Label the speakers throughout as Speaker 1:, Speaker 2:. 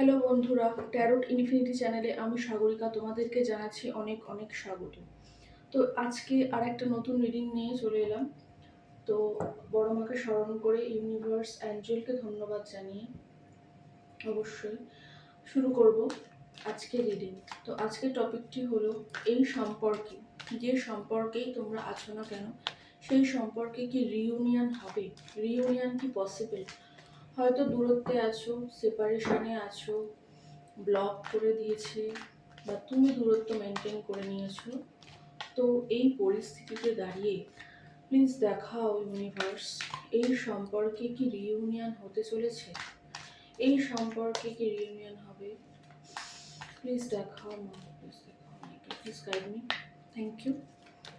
Speaker 1: Hello বন্ধুরা, tarot infinity চ্যানেলে আমি সাগরিকা তোমাদেরকে জানাচ্ছি অনেক অনেক স্বাগত। তো আজকে আর একটা নতুন রিডিং নিয়ে চলে এলাম। তো বড় মাকে স্মরণ করে ইউনিভার্স অ্যাঞ্জেলকে ধন্যবাদ জানিয়ে অবশ্যই শুরু করব আজকের রিডিং। তো আজকের টপিকটি হলো এই সম্পর্কে, যে সম্পর্কেই তোমরা আছো না কেন সেই সম্পর্কে কি রিইউনিয়ন হবে, রিইউনিয়ন কি পসিবল? হয়তো দূরত্বে আছো, সেপারেশনে আছো, ব্লক করে দিয়েছে বা তুমি দূরত্ব মেনটেন করে নিয়েছো। তো এই পরিস্থিতিতে দাঁড়িয়ে প্লিজ দেখাও ইউনিভার্স, এই সম্পর্কে কি রিইউনিয়ন হতে চলেছে, এই সম্পর্কে কি রিইউনিয়ন হবে? প্লিজ দেখাও মা, প্লিজ দেখাও আমাকে, please guide me. Thank you.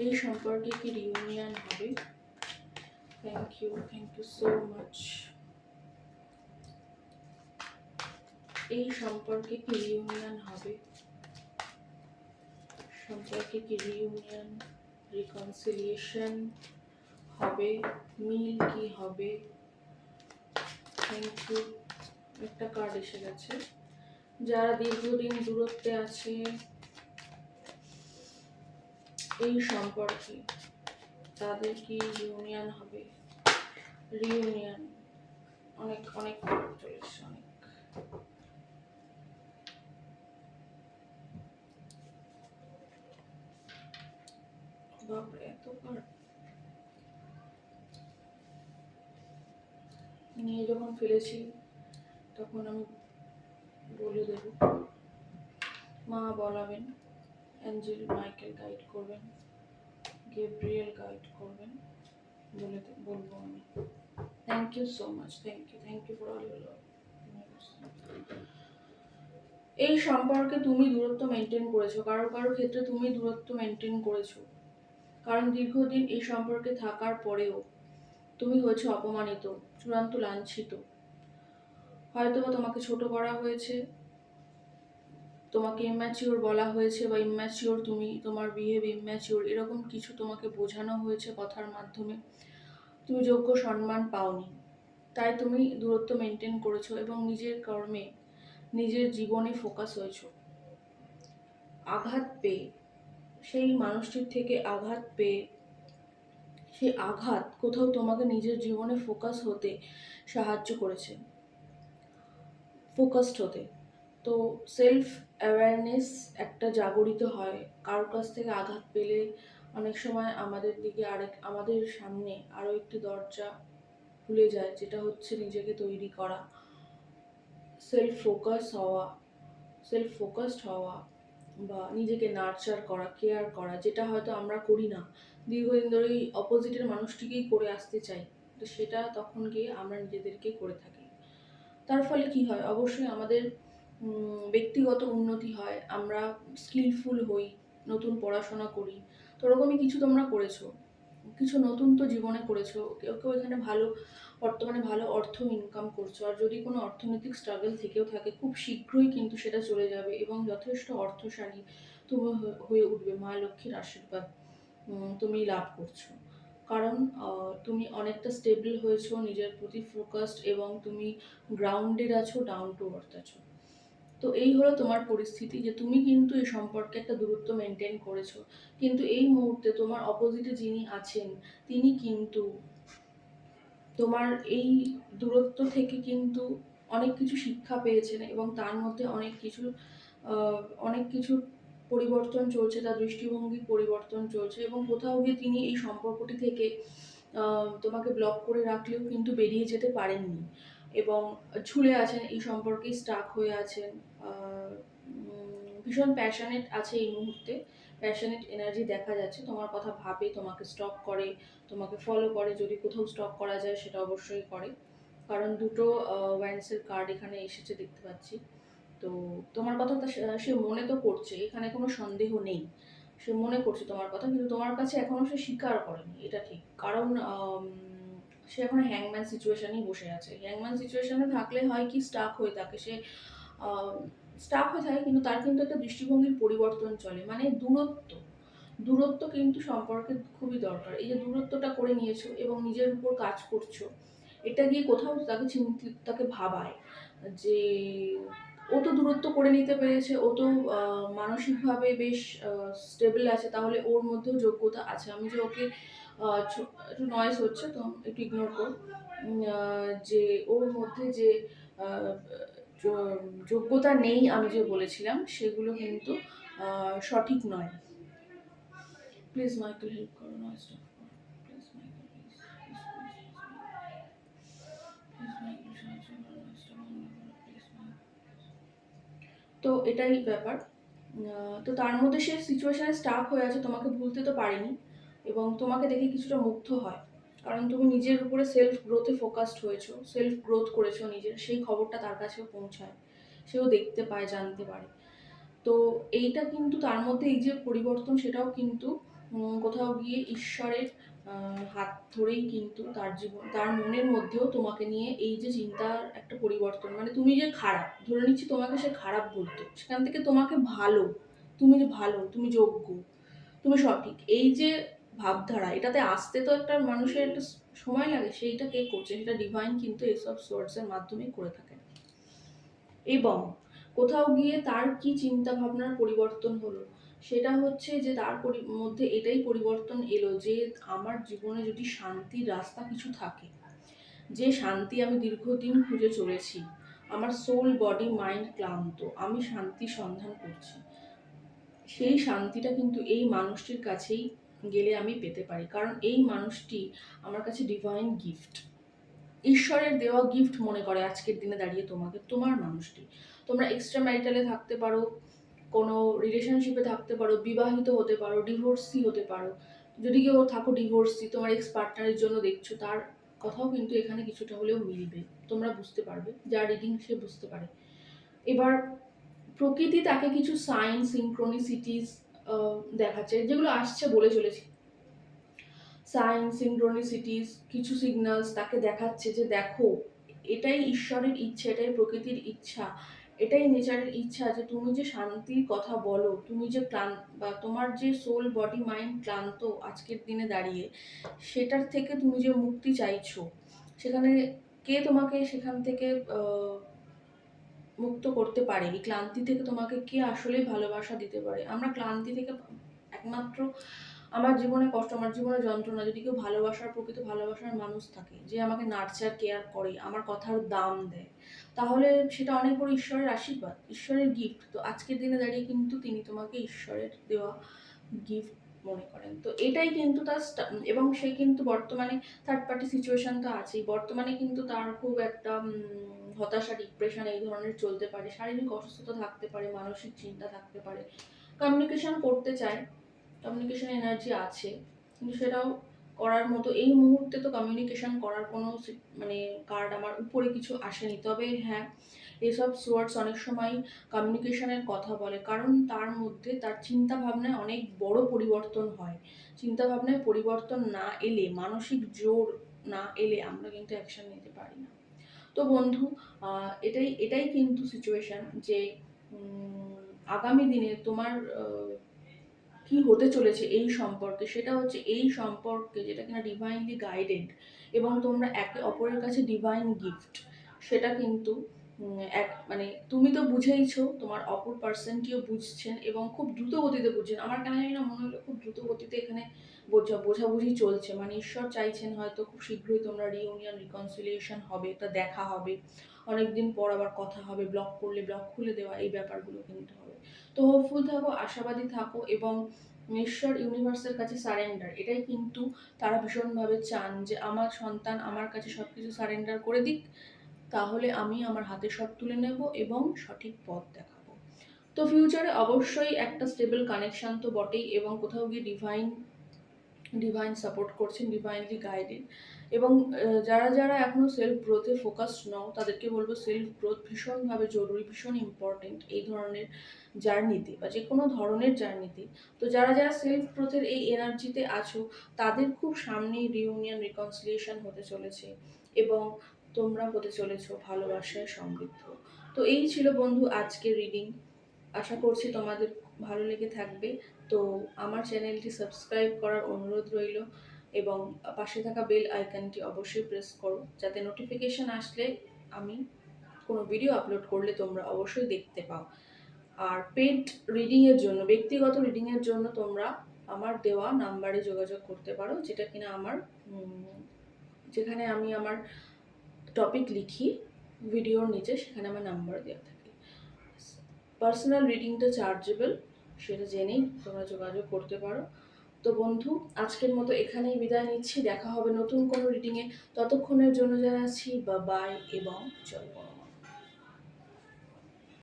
Speaker 1: এই সম্পর্কে কি রিইউনিয়ন হবে? Thank you so much. এই সম্পর্কে কি রিইউনিয়ন হবে? সম্পর্কে কি রিইউনিয়ন, রিকনসিলিয়েশন হবে, মিল কি হবে? Thank you. একটা কার্ড এসে গেছে। যারা দীর্ঘদিন দূরত্বে আছে এই সম্পর্কে, তাদের কি ইউনিয়ন হবে? রিইউনিয়ন, অনেক অনেক চলে এসছে, অনেক। বাপরে, এত কার্ড নিয়ে যখন ফেলেছি তখন আমি বলে দেব, মা বলাবেন, অ্যাঞ্জেল মাইকেল গাইড করবেন, গেব্রিয়েল গাইড করবেন, বলবো আমি। Thank you so much, thank you for all your love. এই সম্পর্কে তুমি দূরত্ব মেনটেন করেছো, কারো কারো ক্ষেত্রে তুমি দূরত্ব মেনটেন করেছো, কারণ দীর্ঘদিন এই সম্পর্কে থাকার পরেও তুমি হয়েছো অপমানিত, চূড়ান্ত লাঞ্ছিত। হয়তোবা তোমাকে ছোট করা হয়েছে, তোমাকে ইম্যাচিওর বলা হয়েছে, বা ইম্যাচিওর তুমি, তোমার বিহেভ ইম্যাচিওর, এরকম কিছু তোমাকে বোঝানো হয়েছে কথার মাধ্যমে। তুমি যোগ্য সম্মান পাওনি, তাই তুমি দূরত্ব মেনটেন করেছো এবং নিজের কর্মে, নিজের জীবনে ফোকাস হয়েছো। আঘাত পেয়ে, সেই মানুষটির থেকে আঘাত পেয়ে, সেই আঘাত কোথাও তোমাকে নিজের জীবনে ফোকাস হতে সাহায্য করেছে, ফোকাসড হতে। তো সেলফ অ্যাওয়ারনেস একটা জাগরিত হয়। কারোর কাছ থেকে আঘাত পেলে অনেক সময় আমাদের দিকে আমাদের সামনে আরও একটি দরজা খুলে যায়, যেটা হচ্ছে নিজেকে তৈরি করা, সেলফ ফোকাসড হওয়া বা নিজেকে নার্চার করা, কেয়ার করা, যেটা হয়তো আমরা করি না, দীর্ঘদিন ধরে অপোজিটের মানুষটিকেই করে আসতে চাই। তো সেটা তখন গিয়ে আমরা নিজেদেরকেই করে থাকি। তার ফলে কি হয়, অবশ্যই আমাদের ব্যক্তিগত উন্নতি হয়, আমরা স্কিলফুল হই, নতুন পড়াশোনা করি। তো ওরকমই কিছু তোমরা করেছো, কিছু নতুন তো জীবনে করেছো, কেউ কেউ এখানে বর্তমানে ভালো অর্থ ইনকাম করছো। আর যদি কোনো অর্থনৈতিক স্ট্রাগল থেকেও থাকে, খুব শীঘ্রই কিন্তু সেটা চলে যাবে এবং যথেষ্ট অর্থশালী তুমি হয়ে উঠবে, মা লক্ষ্মীর আশীর্বাদ তুমি লাভ করছো। কারণ তুমি অনেকটা স্টেবল হয়েছো, নিজের প্রতি ফোকাসড, এবং তুমি গ্রাউন্ডেড আছো, ডাউন টু আর্থ আছো। তো এই হলো তোমার পরিস্থিতি, যে তুমি কিন্তু এই সম্পর্কে একটা দূরত্ব মেনটেন করেছো, কিন্তু এই মুহূর্তে তোমার অপোজিটে যিনি আছেন তিনি কিন্তু তোমার এই দূরত্ব থেকে কিন্তু অনেক কিছু শিক্ষা পেয়েছেন, এবং তার মধ্যে অনেক কিছু পরিবর্তন চলছে, তার দৃষ্টিভঙ্গির পরিবর্তন চলছে, এবং কোথাও গিয়ে তিনি এই সম্পর্কটি থেকে তোমাকে ব্লক করে রাখলেও কিন্তু বেরিয়ে যেতে পারেননি, এবং ঝুলে আছেন এই সম্পর্কে, স্টাক হয়ে আছেন। ভীষণ প্যাশনেট আছে এই মুহূর্তে, প্যাশনেট এনার্জি দেখা যাচ্ছে, তোমার কথা ভাবে, তোমাকে স্টক করে, তোমাকে ফলো করে, যদি কোথাও স্টক করা যায় সেটা অবশ্যই করে, কারণ দুটো ওয়ান্সের কার্ড এখানে এসেছে দেখতে পাচ্ছি। তো তোমার কথা সে মনে তো করছে, এখানে কোনো সন্দেহ নেই, সে মনে করছে তোমার কথা, কিন্তু তোমার কাছে এখনো সে স্বীকার করেনি, এটা ঠিক। কারণ সে এখন হ্যাংম্যান সিচুয়েশনেই বসে আছে। হ্যাংম্যান সিচুয়েশনে থাকলে হয় কি, স্টাক হয়ে থাকে সে, স্টাক হয়ে থাকে, কিন্তু তার কিন্তু একটা দৃষ্টিভঙ্গির পরিবর্তন চলে, মানে দূরত্ব কিন্তু সম্পর্কে খুবই দরকার। এই যে দূরত্বটা করে নিয়েছো এবং নিজের উপর কাজ করছো, এটা গিয়ে কোথাও তাকে ভাবায় যে ও তো দূরত্ব করে নিতে পেরেছে, ও তো মানসিকভাবে বেশ স্টেবল আছে, তাহলে ওর মধ্যেও যোগ্যতা আছে। আমি যে ওকে একটু নয়েজ হচ্ছে তো একটু ইগনোর কর। যে ওর মধ্যে যে আহ, যোগ্যতা নেই আমি যে বলেছিলাম, সেগুলো কিন্তু সঠিক নয়। প্লিজ মাইকেল হেল্প করো, নয়েজটা please Michael, please please please Michael সাহায্য করো, নয়েজটা বন্ধ করো প্লিজ। তো এটাই ব্যাপার। তো তার মধ্যে সে সিচুয়েশনে স্টাক হয়ে আছে, তোমাকে ভুলতে তো পারেনি, এবং তোমাকে দেখে কিছুটা মুগ্ধ হয়, কারণ তুমি নিজের উপরে সেলফ গ্রোথে ফোকাসড হয়েছো, সেলফ গ্রোথ করেছো নিজের, সেই খবরটা তার কাছেও পৌঁছায়, সেও দেখতে পায়, জানতে পারে। তো এইটা কিন্তু তার মধ্যে এই যে পরিবর্তন, সেটাও কিন্তু কোথাও গিয়ে ঈশ্বরের হাত ধরেই কিন্তু তার জীবন, তার মনের মধ্যেও তোমাকে নিয়ে এই যে চিন্তার একটা পরিবর্তন, মানে তুমি যে খারাপ, ধরে নিচ্ছি তোমাকে সে খারাপ বলতো, সেখান থেকে তোমাকে ভালো, তুমি যে ভালো, তুমি যোগ্য, তুমি সঠিক, এই যে ভাবধারা, এটাতে আসতে তো একটা মানুষের একটা সময় লাগে, সেইটা কে করছে, সেটা ডিভাইন কিন্তু এসব সোর্সের মাধ্যমে করে থাকে। এবং কোথাও গিয়ে তার কি চিন্তা ভাবনার পরিবর্তন হলো, সেটা হচ্ছে যে তার মধ্যে এটাই পরিবর্তন এলো যে আমার জীবনে যদি শান্তির রাস্তা কিছু থাকে, যে শান্তি আমি দীর্ঘদিন খুঁজে চলেছি, আমার সোল বডি মাইন্ড ক্লান্ত, আমি শান্তির সন্ধান করছি, সেই শান্তিটা কিন্তু এই মানুষটির কাছেই গেলে আমি পেতে পারি, কারণ এই মানুষটি আমার কাছে ডিভাইন গিফট, ঈশ্বরের দেওয়া গিফট মনে করে আজকের দিনে দাঁড়িয়ে তোমাকে, তোমার মানুষটি। তোমরা এক্সট্রা ম্যারিটালে থাকতে পারো, কোনো রিলেশনশিপে থাকতে পারো, বিবাহিত হতে পারো, ডিভোর্সি হতে পারো, যদি কেউ থাকো ডিভোর্সি, তোমার এক্স পার্টনারের জন্য দেখছো, তার কথাও কিন্তু এখানে কিছুটা হলেও মিলবে, তোমরা বুঝতে পারবে, যার রিডিং সে বুঝতে পারে। এবার প্রকৃতি তাকে কিছু সাইন সিনক্রোনিসিটিস দেখাচ্ছে, যেগুলো আসছে বলে চলেছি, সাইন সিনক্রোনিসিটিস, কিছু সিগন্যালস তাকে দেখাচ্ছে যে দেখো, এটাই ঈশ্বরের ইচ্ছা, এটাই প্রকৃতির ইচ্ছা, এটাই নেচারের ইচ্ছা, যে তুমি যে শান্তির কথা বলো, তুমি যে বা তোমার যে সোল বডি মাইন্ড ক্লান্ত আজকের দিনে দাঁড়িয়ে, সেটার থেকে তুমি যে মুক্তি চাইছো, সেখানে কে তোমাকে সেখান থেকে মুক্ত করতে পারে, এই ক্লান্তি থেকে তোমাকে কে আসলেই ভালোবাসা দিতে পারে। আমরা ক্লান্তি থেকে একমাত্র, আমার জীবনে কষ্ট, আমার জীবনে যন্ত্রণা, যদি কেউ ভালোবাসার, প্রকৃত ভালোবাসার মানুষ থাকে, যে আমাকে নার্চার কেয়ার করে, আমার কথার দাম দেয়, তাহলে সেটা অনেক বড় ঈশ্বরের আশীর্বাদ, ঈশ্বরের গিফট। তো আজকের দিনে দাঁড়িয়ে কিন্তু তিনি তোমাকে ঈশ্বরের দেওয়া গিফট মনে করেন। তো এটাই কিন্তু তার এবং সে কিন্তু বর্তমানে থার্ড পার্টি সিচুয়েশন তো আছেই, বর্তমানে কিন্তু তার খুব একটা হতাশা, ডিপ্রেশন এই ধরনের চলতে পারে, শারীরিক অসুস্থতা থাকতে পারে, মানসিক চিন্তা থাকতে পারে, কমিউনিকেশন করতে চায়, কমিউনিকেশন এনার্জি আছে, কিন্তু সেটাও করার মতো এই মুহূর্তে তো কমিউনিকেশন করার কোনো মানে কার্ড আমার উপরে কিছু আসেনি। তবে হ্যাঁ, এসব সোয়ার্ডস অনেক সময় কমিউনিকেশনের কথা বলে, কারণ তার মধ্যে তার চিন্তা ভাবনায় অনেক বড় পরিবর্তন হয়। চিন্তা ভাবনায় পরিবর্তন না এলে, মানসিক জোর না এলে আমরা কিন্তু অ্যাকশন নিতে পারি না। তো বন্ধু, এটাই এটাই কিন্তু সিচুয়েশন যে আগামী দিনে তোমার কি হতে চলেছে এই সম্পর্কে, সেটা হচ্ছে এই সম্পর্কে যেটা কিনা ডিভাইনলি গাইডেড, এবং তোমরা একে অপরের কাছে ডিভাইন গিফট, সেটা কিন্তু এক মানে তুমি তো বুঝেইছো, তোমার অপর পার্সনটিও বুঝছেন, এবং খুব দ্রুত গতিতে বুঝছেন। আমার কেন জানি না মনে হলো খুব দ্রুত গতিতে এখানে বোঝাবুঝি চলছে, মানে ঈশ্বর চাইছেন হয়তো খুব শীঘ্রই তোমরা রিইউনিয়ন, রিকনসিলিয়েশন হবে, একটা দেখা হবে, অনেকদিন পর আবার কথা হবে, ব্লক করলে ব্লক খুলে দেওয়া, এই ব্যাপারগুলো কিন্তু হবে। তো হোপফুল থাকো, আশাবাদী থাকো, এবং ঈশ্বর ইউনিভার্সের কাছে সারেন্ডার, এটাই কিন্তু তারা ভীষণভাবে চান, যে আমার সন্তান আমার কাছে সব কিছু সারেন্ডার করে দিক, তাহলে আমি আমার হাতে সব তুলে নেব এবং সঠিক পথ দেখাবো। তো ফিউচারে অবশ্যই একটা স্টেবল কানেকশন তো বটেই, এবং কোথাও গিয়ে ডিভাইন সাপোর্ট করছেন, ডিভাইনলি গাইডেড। এবং যারা যারা এখনো সেলফ গ্রোথে ফোকাসড নও, তাদেরকে বলবো সেলফ গ্রোথ ভীষণভাবে জরুরি, ভীষণ ইম্পর্টেন্ট এই ধরনের জার্নিতে, বা যে কোনো ধরনের জার্নিতে। তো যারা যারা সেলফ গ্রোথের এই এনার্জিতে আছো, তাদের খুব সামনেই রিউনিয়ন, রিকনসিলিয়েশন হতে চলেছে, এবং তোমরা হতে চলেছো ভালোবাসায় সমৃদ্ধ। তো এই ছিল বন্ধু আজকের রিডিং, আশা করছি তোমাদের ভালো লেগে থাকবে। তো আমার চ্যানেলটি সাবস্ক্রাইব করার অনুরোধ রইল, এবং পাশে থাকা বেল আইকনটি অবশ্যই প্রেস করো, যাতে নোটিফিকেশন আসলে আমি কোনো ভিডিও আপলোড করলে তোমরা অবশ্যই দেখতে পাও। আর পেড রিডিংয়ের জন্য, ব্যক্তিগত রিডিংয়ের জন্য তোমরা আমার দেওয়া নাম্বারে যোগাযোগ করতে পারো, যেটা কিনা আমার যেখানে আমি আমার টপিক লিখি ভিডিওর নিচে, সেখানে আমার নাম্বার দেওয়া থাকে। পার্সোনাল রিডিংটা চার্জেবল, সেটা জেনেই তোমরা যোগাযোগ করতে পারো। তো বন্ধু, আজকের মতো এখানেই বিদায় নিচ্ছি। দেখা হবে নতুন কোনো রিডিংয়ে। ততক্ষণের জন্য জানাচ্ছি বাই এবং জয় বন্ধু।